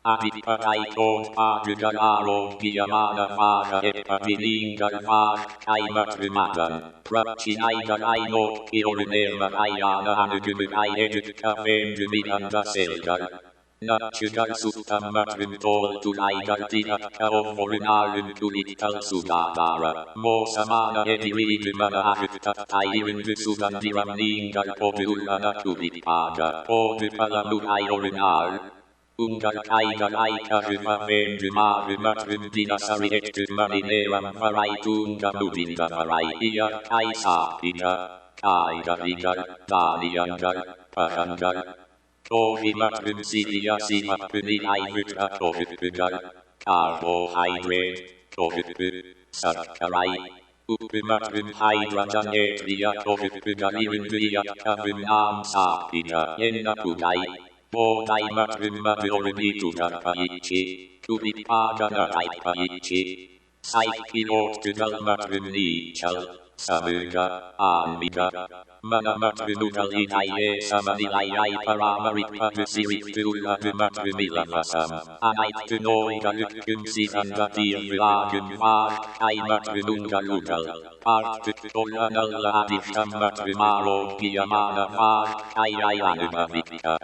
Adiparaitod Adugararo Giamana Vaga Epavilingal Vag Kaimatrumagan Prachinigar Aino Iornerma Ayana Anugumai Eduka Vendumiganda Selgar Natural Sutam Matrim Tol Tulaigar Didaka Ovorunarum Tulital Sugagara Mosamana Ediridumana Agutta Tairin Sugandiram Ningal Povulana Tulipaga Odupalamu Iorinar Ungar Kaigar Aika Ruva Vendumaru Matrum Dinasari Hectum Marineram Varai Tunga Mubinga Varai Ia Kaisa Iga Kaigar Igar Daliangar Parangar Tori Matrum Silia Simatumi Ivutra Tovipugar Carbohydrate Tovipu Sarkarai Upumatrum Hydrajan Etria Tovipugar Irinduia Kavum Nam Sapina Yena Pugai Bodai Matrum Madurimitugar Paichi Tuvipagana Paichi Saikilot Tugal Matrum Nichal Samuga Amiga Manamatrunugal Inaye Samanilai Paramarit Padusirit Tula Dumatrumilavasam Anait Tunoiga Lukum Sidanga Dirulagum Var Aimatrunungalugal Art Tutolanala Adifam Matrumaro Giamana Var Ayayanumavika